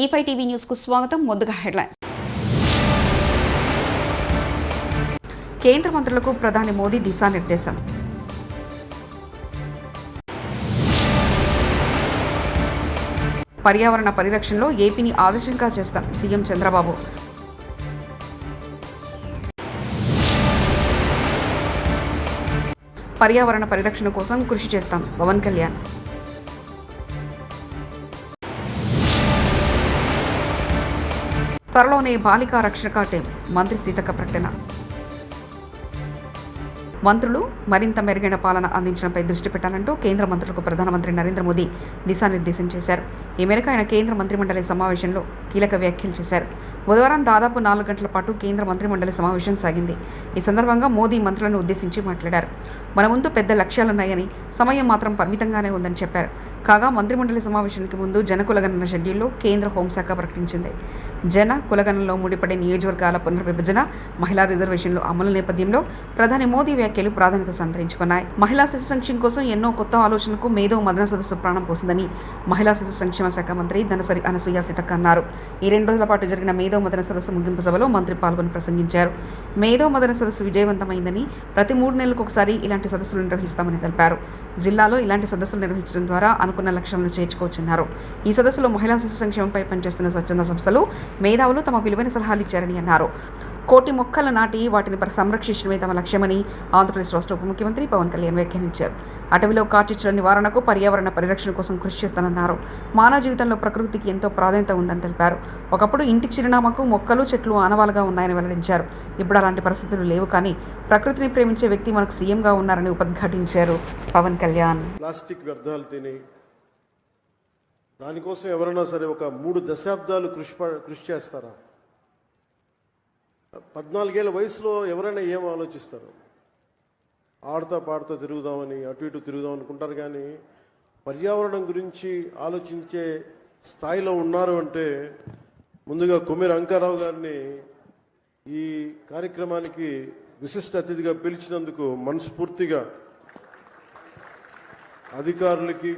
E5 TV news కు స్వాగతం. ముందుగా హెడ్లైన్స్. కేంద్ర మంత్రులకు ప్రధాని మోదీ దిశానిర్దేశం. పర్యావరణ పరిరక్షణలో ఏపీని ఆదర్శంగా చేస్తాం సీఎం చంద్రబాబు. పర్యావరణ పరిరక్షణ కోసం కృషి చేస్తాం పవన్ కళ్యాణ్. త్వరలోనే బాలికా రక్షణ టీం మంత్రి సీతక్క ప్రకటన. మంత్రులు మరింత మెరుగైన పాలన అందించడంపై దృష్టి పెట్టాలంటూ కేంద్ర మంత్రులకు ప్రధానమంత్రి నరేంద్ర మోదీ దిశానిర్దేశం చేశారు. ఈ మేరకు ఆయన కేంద్ర మంత్రిమండలి సమావేశంలో కీలక వ్యాఖ్యలు చేశారు. బుధవారం దాదాపు 4 గంటల పాటు కేంద్ర మంత్రిమండలి సమావేశం సాగింది. ఈ సందర్భంగా మోదీ మంత్రులను ఉద్దేశించి మాట్లాడారు. మన ముందు పెద్ద లక్ష్యాలున్నాయని, సమయం మాత్రం పరిమితంగానే ఉందని చెప్పారు. కాగా మంత్రిమండలి సమావేశానికి ముందు జన కులగణన షెడ్యూల్లో కేంద్ర హోంశాఖ ప్రకటించింది. జన కులగణనలో ముడిపడే నియోజకవర్గాల పునర్విభజన, మహిళా రిజర్వేషన్లు అమలు నేపథ్యంలో ప్రధాని మోదీ వ్యాఖ్యలు ప్రాధాన్యత సంతరించుకున్నాయి. మహిళా శిశు సంక్షేమం కోసం ఎన్నో కొత్త ఆలోచనలకు మేధో మదన సదస్సు ప్రాణం పోసిందని మహిళా శిశు సంక్షేమ శాఖ మంత్రి ధనసరి అనసూయ సీతక్క అన్నారు. ఈ 2 రోజుల పాటు జరిగిన మేధో మదన సదస్సు ముగింపు సభలో మంత్రి పాల్గొని ప్రసంగించారు. మేధో మదన సదస్సు విజయవంతమైందని, ప్రతి 3 నెలలకు ఒకసారి ఇలాంటి సదస్సులు నిర్వహిస్తామని తెలిపారు. జిల్లాలో ఇలాంటి సదస్సులు నిర్వహించడం ద్వారా అనుకున్న లక్ష్యాలను చేర్చుకోవచ్చన్నారు. ఈ సదస్సులో మహిళా శిశు సంక్షేమంపై పనిచేస్తున్న స్వచ్ఛంద సంస్థలు, మేధావులు తమ విలువైన సలహాలు ఇచ్చారని అన్నారు. 1,000,000 మొక్కలు నాటి వాటిని సంరక్షించడమే తమ లక్ష్యమని ఆంధ్రప్రదేశ్ రాష్ట్ర ఉప ముఖ్యమంత్రి పవన్ కళ్యాణ్ వ్యాఖ్యానించారు. అటవీలో కార్చిచ్చుల నివారణకు, పర్యావరణ పరిరక్షణ కోసం కృషి చేస్తానన్నారు. మానవ జీవితంలో ప్రకృతికి ఎంతో ప్రాధాన్యత ఉందని తెలిపారు. ఒకప్పుడు ఇంటి చిరునామాకు మొక్కలు, చెట్లు ఆనవాలుగా ఉన్నాయని వెల్లడించారు. ఇప్పుడు అలాంటి పరిస్థితులు లేవు, కానీ ప్రకృతిని ప్రేమించే వ్యక్తి మనకు సీఎంగా ఉన్నారని ఉద్ఘాటించారు పవన్ కళ్యాణ్. ప్లాస్టిక్ వ్యర్థాలు తిని దానికోసం ఎవరైనా సరే ఒక 3 దశాబ్దాలు కృషి చేస్తారా? 14 ఏళ్ల వయసులో ఎవరైనా ఏం ఆలోచిస్తారు? ఆడుతా పాడుతా తిరుగుదామని, అటు ఇటు తిరుగుదాం అనుకుంటారు, కానీ పర్యావరణం గురించి ఆలోచించే స్థాయిలో ఉన్నారు అంటే ముందుగా కొమ్మిరి అంకారావు గారిని ఈ కార్యక్రమానికి విశిష్ట అతిథిగా పిలిచినందుకు మనస్ఫూర్తిగా అధికారులకి,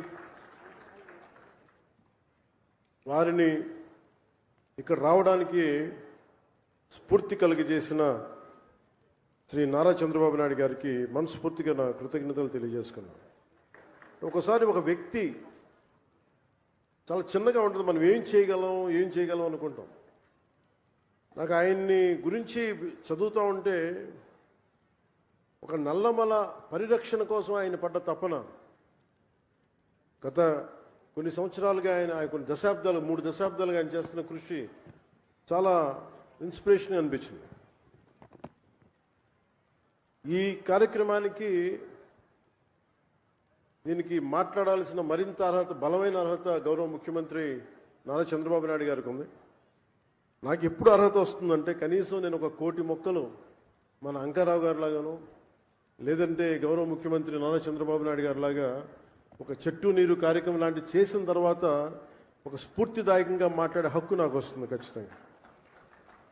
వారిని ఇక్కడ రావడానికి స్ఫూర్తి కలిగజేసిన శ్రీ నారా చంద్రబాబు నాయుడు గారికి మనస్ఫూర్తిగా నా కృతజ్ఞతలు తెలియజేసుకున్నాను. ఒకసారి ఒక వ్యక్తి చాలా చిన్నగా ఉంటుంది, మనం ఏం చేయగలం అనుకుంటాం. నాకు ఆయన్ని గురించి చదువుతూ ఉంటే ఒక నల్లమల పరిరక్షణ కోసం ఆయన పడ్డ తపన, గత కొన్ని సంవత్సరాలుగా ఆయన కొన్ని దశాబ్దాలు 3 దశాబ్దాలుగా ఆయన చేస్తున్న కృషి చాలా ఇన్స్పిరేషన్ అనిపించింది. ఈ కార్యక్రమానికి దీనికి మాట్లాడాల్సిన మరింత అర్హత, బలమైన అర్హత గౌరవ ముఖ్యమంత్రి నారా చంద్రబాబు నాయుడు గారికి ఉంది. నాకు ఎప్పుడు అర్హత వస్తుందంటే, కనీసం నేను ఒక 1,000,000 మొక్కలు మన అంకారావు గారి లాగాను, లేదంటే గౌరవ ముఖ్యమంత్రి నారా చంద్రబాబు నాయుడు గారి లాగా ఒక చెట్టు నీరు కార్యక్రమం లాంటివి చేసిన తర్వాత ఒక స్ఫూర్తిదాయకంగా మాట్లాడే హక్కు నాకు వస్తుంది ఖచ్చితంగా.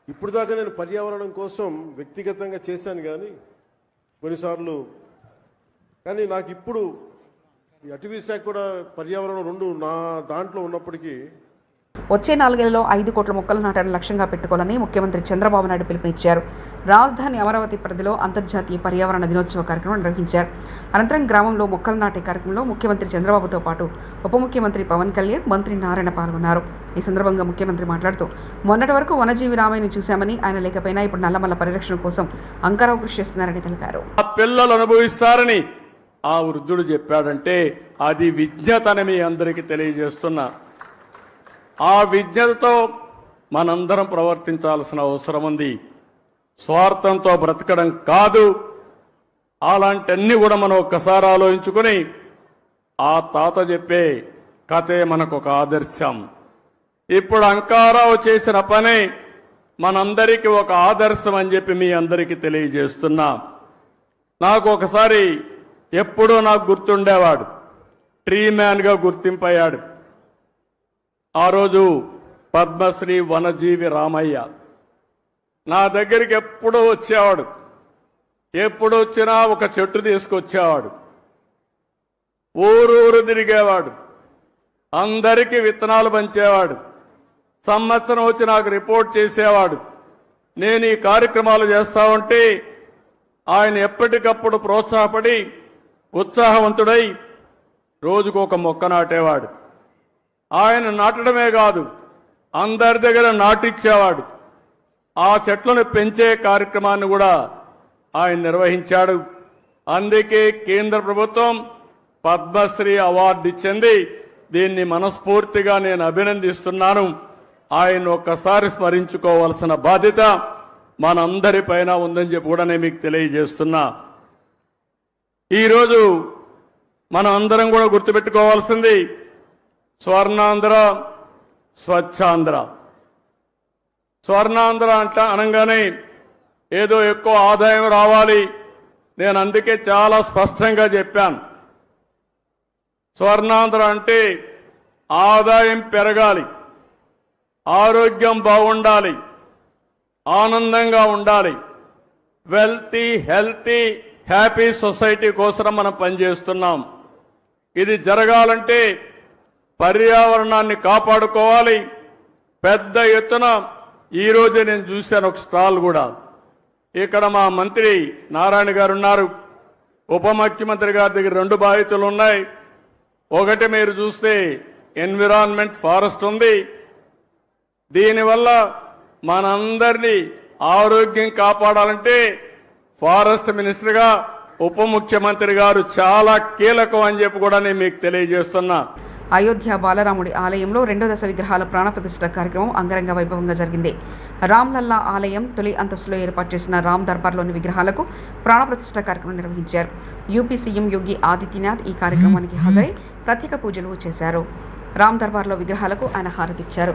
ఇప్పుడు దాకా నేను పర్యావరణం కోసం వ్యక్తిగతంగా చేశాను, కొన్నిసార్లు కానీ నాకు ఇప్పుడు ఈ అటవీ శాఖ కూడా పర్యావరణం 2 నా దాంట్లో ఉన్నప్పటికీ వచ్చే 4 ఏళ్లలో 5 కోట్ల మొక్కలు నాటాలని లక్ష్యంగా పెట్టుకోవాలని ముఖ్యమంత్రి చంద్రబాబు నాయుడు పిలుపునిచ్చారు. రాజధాని అమరావతి పరిధిలో అంతర్జాతీయ పర్యావరణ దినోత్సవ కార్యక్రమం నిర్వహించారు. అనంతరం గ్రామంలో మొక్కలు నాటే కార్యక్రమంలో ముఖ్యమంత్రి చంద్రబాబుతో పాటు ఉప ముఖ్యమంత్రి పవన్ కళ్యాణ్, మంత్రి నారాయణ పాల్గొన్నారు. ఈ సందర్భంగా ముఖ్యమంత్రి మాట్లాడుతూ, మొన్నటి వరకు వనజీవి రామయ్యను చూశామని, ఆయన లేకపోయినా ఇప్పుడు నల్లమల్ల పరిరక్షణ కోసం అంకారావు కృషి చేస్తున్నారని తెలిపారు. పిల్లలు అనుభవిస్తారని ఆ వృద్ధుడు చెప్పాడంటే అది విజ్ఞతని మీ అందరికీ తెలియజేస్తున్నా. ఆ విజ్ఞతతో మనందరం ప్రవర్తించాల్సిన అవసరం ఉంది. స్వార్థంతో బ్రతకడం కాదు. అలాంటివన్నీ కూడా మనం ఒక్కసారి ఆలోచించుకొని, ఆ తాత చెప్పే కథే మనకు ఒక ఆదర్శం. ఇప్పుడు అంకారావు చేసిన పనే మనందరికీ ఒక ఆదర్శం అని చెప్పి మీ అందరికీ తెలియజేస్తున్నా. నాకు ఒకసారి ఎప్పుడూ నాకు గుర్తుండేవాడు, ట్రీ మ్యాన్గా గుర్తింపయ్యాడు. ఆ రోజు పద్మశ్రీ వనజీవి రామయ్య నా దగ్గరికి ఎప్పుడూ వచ్చేవాడు. ఎప్పుడు వచ్చినా ఒక చెట్టు తీసుకొచ్చేవాడు. ఊరూరు తిరిగేవాడు. అందరికీ విత్తనాలు పంచేవాడు. సంవత్సరం వచ్చి నాకు రిపోర్ట్ చేసేవాడు. నేను ఈ కార్యక్రమాలు చేస్తా ఉంటే ఆయన ఎప్పటికప్పుడు ప్రోత్సాహపడి ఉత్సాహవంతుడై రోజుకు ఒక మొక్క నాటేవాడు. ఆయన నాటడమే కాదు, అందరి దగ్గర నాటిచ్చేవాడు. ఆ చెట్లను పెంచే కార్యక్రమాన్ని కూడా ఆయన నిర్వహించాడు. అందుకే కేంద్ర ప్రభుత్వం పద్మశ్రీ అవార్డు ఇచ్చింది. దీన్ని మనస్ఫూర్తిగా నేను అభినందిస్తున్నాను. ఆయన ఒక్కసారి స్మరించుకోవాల్సిన బాధ్యత మనందరిపైన ఉందని చెప్పి కూడా నేను మీకు తెలియజేస్తున్నా. ఈరోజు మనం అందరం కూడా గుర్తుపెట్టుకోవాల్సింది స్వర్ణాంధ్ర, స్వచ్ఛాంధ్ర. స్వర్ణాంధ్ర అనగానే ఏదో ఎక్కువ ఆదాయం రావాలి. నేను అందుకే చాలా స్పష్టంగా చెప్పాను. స్వర్ణాంధ్ర అంటే ఆదాయం పెరగాలి, ఆరోగ్యం బాగుండాలి, ఆనందంగా ఉండాలి. వెల్తీ, హెల్తీ, హ్యాపీ సొసైటీ కోసం మనం పనిచేస్తున్నాం. ఇది జరగాలంటే పర్యావరణాన్ని కాపాడుకోవాలి. పెద్ద ఎత్తున ఈరోజు నేను చూశాను ఒక స్టాల్ కూడా. ఇక్కడ మా మంత్రి నారాయణ గారు ఉన్నారు, ఉప ముఖ్యమంత్రి గారి దగ్గర 2 బాధ్యతలు ఉన్నాయి. ఒకటి మీరు చూస్తే ఎన్విరాన్మెంట్, ఫారెస్ట్ ఉంది. దీనివల్ల మనందరినీ ఆరోగ్యం కాపాడాలంటే ఫారెస్ట్ మినిస్టర్గా ఉప ముఖ్యమంత్రి గారు చాలా కీలకం అని చెప్పి కూడా నేను మీకు తెలియజేస్తున్నా. అయోధ్య బాలరాముడి ఆలయంలో 2వ దశ విగ్రహాల ప్రాణప్రతిష్ఠ కార్యక్రమం అంగరంగ వైభవంగా జరిగింది. రామ్లల్లా ఆలయం తొలి అంతస్తులో ఏర్పాటు చేసిన రామ్ దర్బార్లోని విగ్రహాలకు ప్రాణప్రతిష్ఠ కార్యక్రమం నిర్వహించారు. యూపీ సీఎం యోగి ఆదిత్యనాథ్ ఈ కార్యక్రమానికి హాజరై ప్రత్యేక పూజలు చేశారు. రామ్ దర్బార్లో విగ్రహాలకు ఆయన హారతిచ్చారు.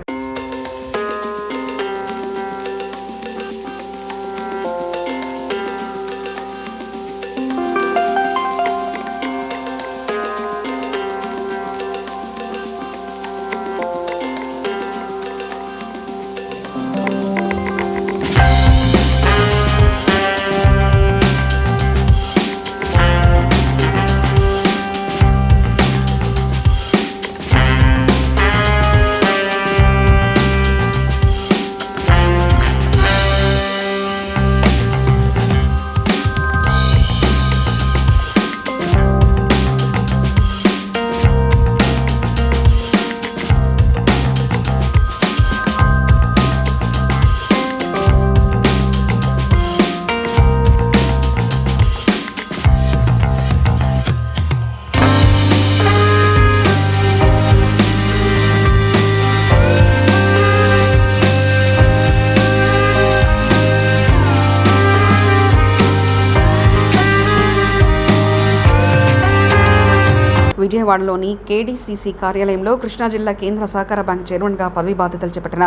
విజయవాడలోని కేడీసీసీ కార్యాలయంలో కృష్ణా జిల్లా కేంద్ర సహకార బ్యాంక్ చైర్మన్గా పదవి బాధ్యతలు చేపట్టిన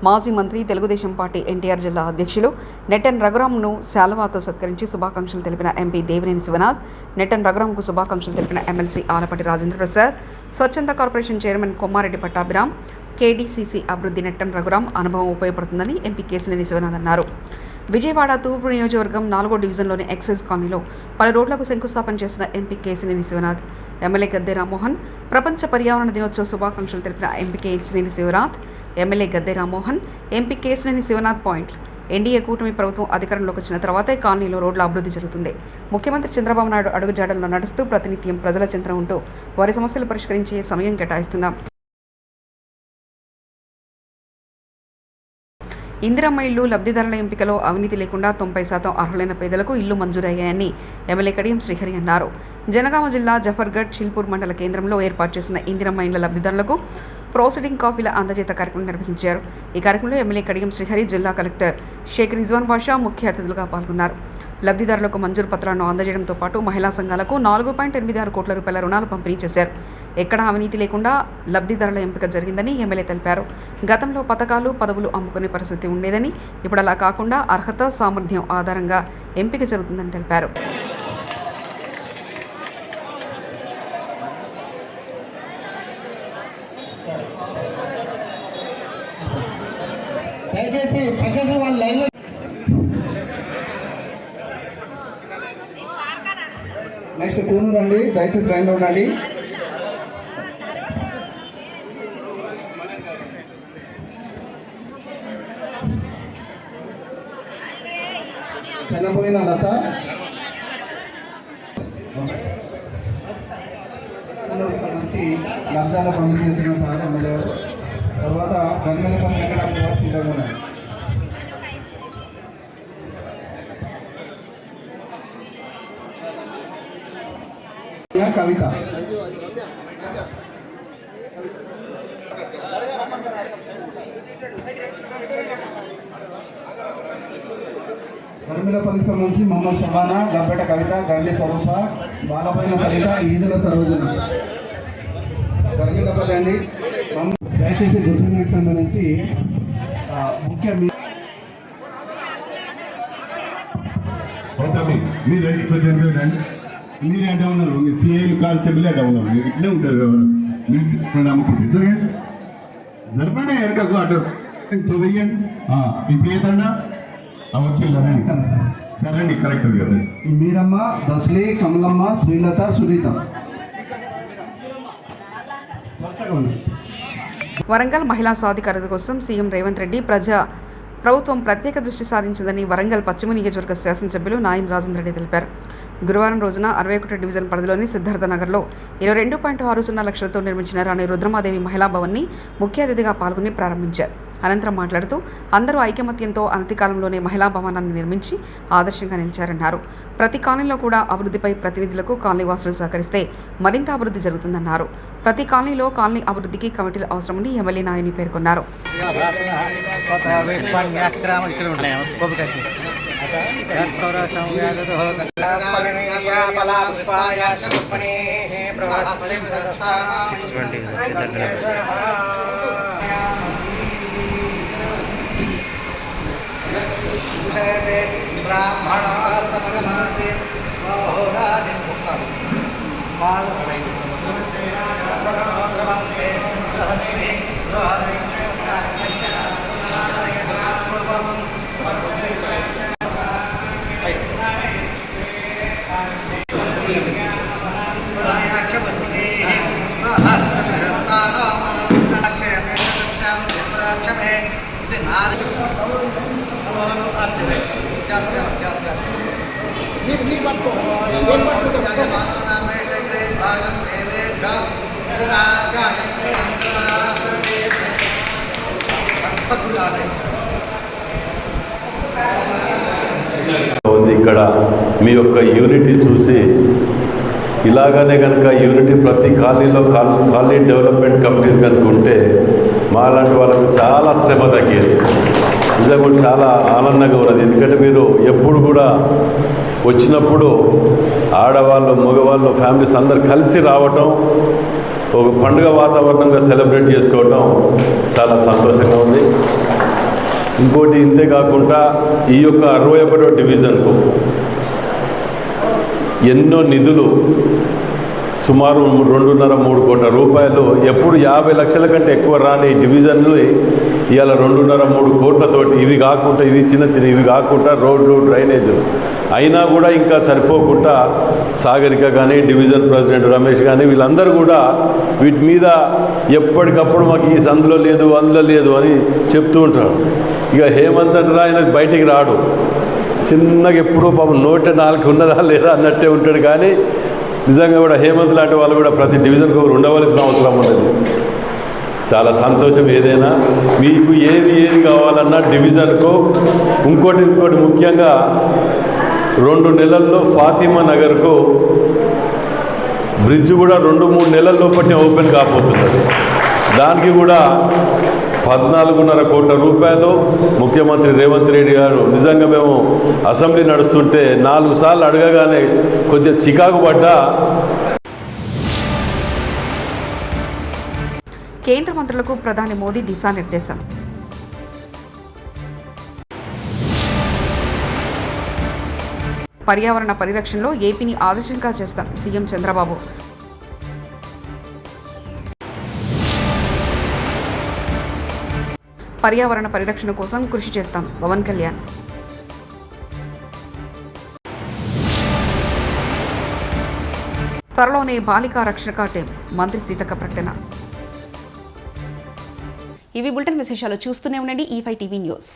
మాజీ మంత్రి, తెలుగుదేశం పార్టీ ఎన్టీఆర్ జిల్లా అధ్యక్షులు నెట్టన్ రఘురాంను శాలువాతో సత్కరించి శుభాకాంక్షలు తెలిపిన ఎంపీ దేవినేని శివనాథ్, నెట్టన్ రఘురాంకు శుభాకాంక్షలు తెలిపిన ఎమ్మెల్సీ ఆలపాటి రాజేంద్ర ప్రసాద్, స్వచ్ఛంద corporation chairman Kommareddy Pattabhiram, KDCC అభివృద్ధి నెట్టన్ రఘురాం అనుభవం ఉపయోగపడుతుందని ఎంపీ కేశినేని శివనాథ్ అన్నారు. విజయవాడ తూర్పు నియోజకవర్గం 4వ డివిజన్లోని ఎక్సైజ్ కాలనీలో పలు రోడ్లకు శంకుస్థాపన చేసిన ఎంపీ కేశినేని శివనాథ్, ఎమ్మెల్యే గద్దె రామ్మోహన్ ప్రపంచ పర్యావరణ దినోత్సవ శుభాకాంక్షలు తెలిపిన MP Kesineni Sivanath, MLA Gadde Rammohan, MP Kesineni Sivanath పాయింట్లు. ఎన్డీఏ కూటమి ప్రభుత్వం అధికారంలోకి వచ్చిన తర్వాతే కాలనీలో రోడ్ల అభివృద్ధి జరుగుతుంది. ముఖ్యమంత్రి చంద్రబాబు నాయుడు అడుగుజాడల్లో నడుస్తూ ప్రతినిత్యం ప్రజల చెంతన ఉంటూ వారి సమస్యలు పరిష్కరించే సమయం కేటాయిస్తున్నాం. ఇందిరమ్మ ఇళ్లు లబ్ధిదారుల ఎంపికలో అవినీతి లేకుండా 90% అర్హులైన పేదలకు ఇళ్లు మంజూరయ్యాయని ఎమ్మెల్యే కడియం శ్రీహరి అన్నారు. జనగామ జిల్లా జఫర్గఢ్ షిల్పూర్ మండల కేంద్రంలో ఏర్పాటు చేసిన ఇందిరమ్మ ఇండ్ల లబ్ధిదారులకు ప్రొసీడింగ్ కాపీల అందజేత కార్యక్రమం నిర్వహించారు. ఈ కార్యక్రమంలో ఎమ్మెల్యే కడియం శ్రీహరి, జిల్లా కలెక్టర్ షేక్ రిజ్వాన్ బాషా ముఖ్య అతిథులుగా పాల్గొన్నారు. లబ్ధిదారులకు మంజూరు పత్రాలను అందజేయడంతో పాటు మహిళా సంఘాలకు 4.86 కోట్ల రూపాయల రుణాలు పంపిణీ చేశారు. ఎక్కడా అవినీతి లేకుండా లబ్ధిదారుల ఎంపిక జరిగిందని ఎమ్మెల్యే తెలిపారు. గతంలో పథకాలు, పదవులు అమ్ముకునే పరిస్థితి ఉండేదని, ఇప్పుడు అలా కాకుండా అర్హత, సామర్థ్యం ఆధారంగా ఎంపిక జరుగుతుందని తెలిపారు. నెక్స్ట్ కూనూరు అండి, దయచేసి లైన్లో ఉండండి. చనిపోయిన లత సంబంధించి లబ్ధాల పంపిణీ చేసిన సార్ ఎమ్మెల్యే గారు. తర్వాత గంగలపల్లి వెంకటప్ప సిద్ధంగా ఉన్నారు. కవిత వరిమిలపల్లికి సంబంధించి మొహమ్మద్ షబానా, గంపేట కవిత, గండి స్వరూప, బాలపైన సరిత, ఈదుల సరోజన. వరిమిలపల్లి అండి. దయచేసి గుర్తింపుకి సంబంధించి ముఖ్య మీరు రండి, మీరే అంటే ఉన్నారు, మీ సిఐలు కానిస్టేబుల్ అట్లా ఉన్నారు, మీరు ఇట్లే ఉంటారు. మీరు నమ్ముకుంటే జరపండి ఎరకకు అటు వెయ్యండి. ఇప్పుడు ఏదన్నా వచ్చిందని సరే అండి, కరెక్ట్ కదా. మీరమ్మ, దస్లీ, కమలమ్మ, శ్రీలత, సునీత. వరంగల్ మహిళా సాధికారత కోసం సీఎం రేవంత్ రెడ్డి ప్రభుత్వం ప్రత్యేక దృష్టి సాధించిందని వరంగల్ పశ్చిమ నియోజకవర్గ శాసనసభ్యులు నాయన్ రాజేంద్ర రెడ్డి తెలిపారు. గురువారం రోజున 61 డివిజన్ పరిధిలోని సిద్ధార్థ నగర్లో 22.60 లక్షలతో నిర్మించిన రాణి రుద్రమాదేవి మహిళా భవన్ని ముఖ్య అతిథిగా పాల్గొని ప్రారంభించారు. అనంతరం మాట్లాడుతూ అందరూ ఐకమత్యంతో అనతి కాలంలోనే మహిళా భవనాన్ని నిర్మించి ఆదర్శంగా నిలిచారన్నారు. ప్రతి కాలనీలో కూడా అభివృద్ధిపై ప్రతినిధులకు కాలనీవాసులు సహకరిస్తే మరింత అభివృద్ధి జరుగుతుందన్నారు. ప్రతి కాలనీలో కాలనీ అభివృద్ధికి కమిటీలు అవసరమని ఎమ్మెల్యే నాయని పేర్కొన్నారు. ఇక్కడ మీ యొక్క యూనిటీ చూసి ఇలాగానే కనుక యూనిటీ ప్రతి కాలనీలో కాలనీ డెవలప్మెంట్ కమిటీస్ కనుక ఉంటే మాలాంటి వాళ్ళకు చాలా శ్రమ తగ్గేది. నిజంగా చాలా ఆనందంగా ఉన్నది. ఎందుకంటే మీరు ఎప్పుడు కూడా వచ్చినప్పుడు ఆడవాళ్ళు, మగవాళ్ళు, ఫ్యామిలీస్ అందరు కలిసి రావటం, ఒక పండుగ వాతావరణంగా సెలబ్రేట్ చేసుకోవటం చాలా సంతోషంగా ఉంది. ఇంకోటి ఇంతే కాకుండా ఈ యొక్క 61వ డివిజన్కు ఎన్నో నిధులు సుమారు 2.5-3 కోట్ల రూపాయలు ఎప్పుడు 50 లక్షల కంటే ఎక్కువ రాని డివిజన్లు ఇవాళ 2.5-3 కోట్లతోటి ఇవి కాకుండా ఇవి చిన్న ఇవి కాకుండా రోడ్లు, డ్రైనేజీలు అయినా కూడా ఇంకా సరిపోకుండా సాగరిక కానీ, డివిజన్ ప్రెసిడెంట్ రమేష్ కానీ వీళ్ళందరూ కూడా వీటి మీద ఎప్పటికప్పుడు మాకు ఈ సందులో లేదు, అందులో లేదు అని చెప్తూ ఉంటారు. ఇక హేమంత్ అంటే ఆయన బయటికి రాడు, చిన్నగా ఎప్పుడూ పాపం 104 ఉన్నదా లేదా అన్నట్టే ఉంటాడు. కానీ నిజంగా కూడా హేమంత్ లాంటి వాళ్ళు కూడా ప్రతి డివిజన్కి ఒకరు ఉండవలసిన అవసరం ఉన్నది. చాలా సంతోషం. ఏదైనా మీకు ఏది కావాలన్నా డివిజన్కు ఇంకోటి ముఖ్యంగా 2 నెలల్లో ఫాతిమా నగర్కు బ్రిడ్జ్ కూడా 2-3 నెలల లోపలనే ఓపెన్ కాబోతున్నది. దానికి కూడా 14.5 కోట్ల రూపాయలు ముఖ్యమంత్రి రేవంత్ రెడ్డి గారు నిజంగా మేము అసెంబ్లీ నడుస్తుంటే 4 సార్లు అడగగానే కొద్దిగా చికాకు పడ్డా. కేంద్ర మంత్రులకు ప్రధాని మోదీ దిశానిర్దేశం. పర్యావరణ పరిరక్షణలో ఏపీని ఆదర్శంగా చేస్తాం సీఎం చంద్రబాబు. పర్యావరణ పరిరక్షణ కోసం కృషి చేస్తాం పవన్ కళ్యాణ్. త్వరలోనే బాలికా రక్షణ టీం మంత్రి సీతక్క ప్రకటన. ఇవి బులెటిన్ విశేషాలు. చూస్తూనే ఉండండి E5 టీవీ న్యూస్.